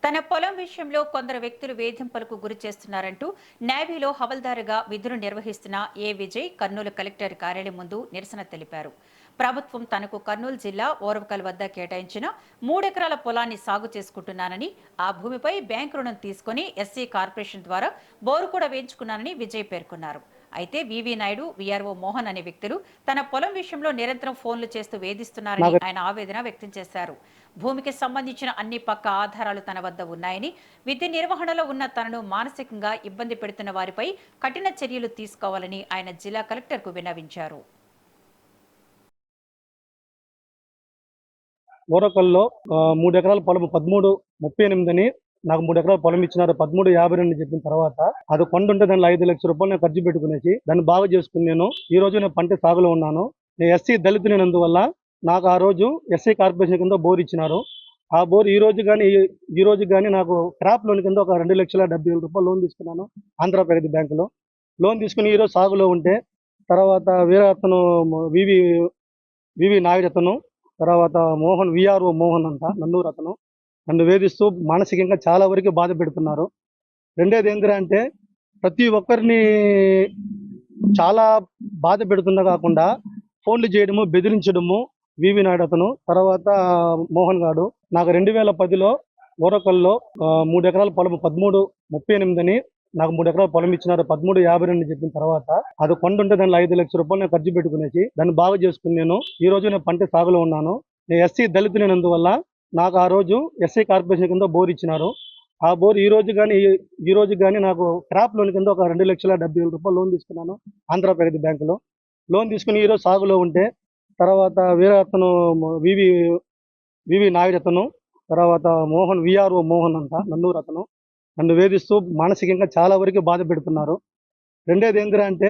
తన పొలం విషయంలో కొందరు వ్యక్తులు వేధింపులకు గురి చేస్తున్నారంటూ నేవీలో హవల్దారుగా విధులు నిర్వహిస్తున్న ఏ విజయ్ కర్నూలు కలెక్టర్ కార్యాలయం ముందు నిరసన తెలిపారు. ప్రభుత్వం తనకు కర్నూలు జిల్లా ఓరవకల్ వద్ద కేటాయించిన 3 ఎకరాల పొలాన్ని సాగు చేసుకుంటున్నానని, ఆ భూమిపై బ్యాంకు రుణం తీసుకుని ఎస్సీ కార్పొరేషన్ ద్వారా బోరు కూడా వేయించుకున్నానని విజయ్ పేర్కొన్నారు. అయితే వివి నాయుడు, విఆర్ఓ మోహన్ అనే వ్యక్తులు తన పొలం విషయంలో నిరంతరం ఫోన్లు చేస్తూ వేధిస్తున్నారని ఆయన ఆవేదన వ్యక్తం చేశారు. భూమికి సంబంధించిన అన్ని పక్క ఆధారాలు తన వద్ద ఉన్నాయని, విధి నిర్వహణలో ఉన్న తనను మానసికంగా ఇబ్బంది పెడుతున్న వారిపై కఠిన చర్యలు తీసుకోవాలని ఆయన జిల్లా కలెక్టర్కు విన్నవించారు. ఓరకల్లో 3 ఎకరాల పొలం 1338 అని నాకు 3 ఎకరాల పొలం ఇచ్చినారు. 1352 చెప్పిన తర్వాత అది కొండ ఉంటే దానిలో 5 లక్షల రూపాయలు నేను ఖర్చు పెట్టుకునేసి దాన్ని బాగా చేసుకుని ఈ రోజు నేను పంట సాగులో ఉన్నాను. నేను ఎస్సీ దళితులైనందువల్ల నాకు ఆ రోజు ఎస్సీ కార్పొరేషన్ కింద బోర్ ఇచ్చినారు. ఆ బోర్ ఈ రోజు కానీ నాకు క్రాప్ లోన్ కింద ఒక 2,70,000 రూపాయలు లోన్ తీసుకున్నాను ఆంధ్రప్రదేశ్ బ్యాంకులో. లోన్ తీసుకుని ఈరోజు సాగులో ఉంటే తర్వాత వేరే అతను వివి నాయుడు అతను, తర్వాత మోహన్, విఆర్ఓ మోహన్ అంట నన్నూరు అతను నన్ను వేధిస్తూ మానసికంగా చాలా వరకు బాధ పెడుతున్నారు. రెండేది ఏంటంటే ప్రతి ఒక్కరిని చాలా బాధ పెడుతున్నా కాకుండా ఫోన్లు చేయడము, బెదిరించడము. వివి నాయుడు అతను, తర్వాత మోహన్ గారు నాకు 2010లో ఓరకల్లో 3 ఎకరాల పొలం 1338 అని నాకు 3 ఎకరాల పొలం ఇచ్చినారు. 1352 చెప్పిన తర్వాత అది కొండ ఉంటే దానిలో 5 లక్షల రూపాయలు నేను ఖర్చు పెట్టుకునేసి దాన్ని బాగా చేసుకుని ఈ రోజు నేను పంట సాగులో ఉన్నాను. నేను ఎస్సీ దళితులైనందువల్ల నాకు ఆ రోజు ఎస్సీ కార్పొరేషన్ కింద బోర్ ఇచ్చినారు. ఆ బోర్ ఈ రోజు కానీ నాకు క్రాప్ లోన్ కింద ఒక 2,70,000 రూపాయలు లోన్ తీసుకున్నాను ఆంధ్రప్రదేశ్ బ్యాంకులో. లోన్ తీసుకుని ఈరోజు సాగులో ఉంటే తర్వాత వేరే అతను వివి నాయుడు అతను, తర్వాత మోహన్, విఆర్ఓ మోహన్ అంట నన్నూరు అతను నన్ను వేధిస్తూ మానసికంగా చాలా వరకు బాధ పెడుతున్నారు. రెండేది ఏంటంటే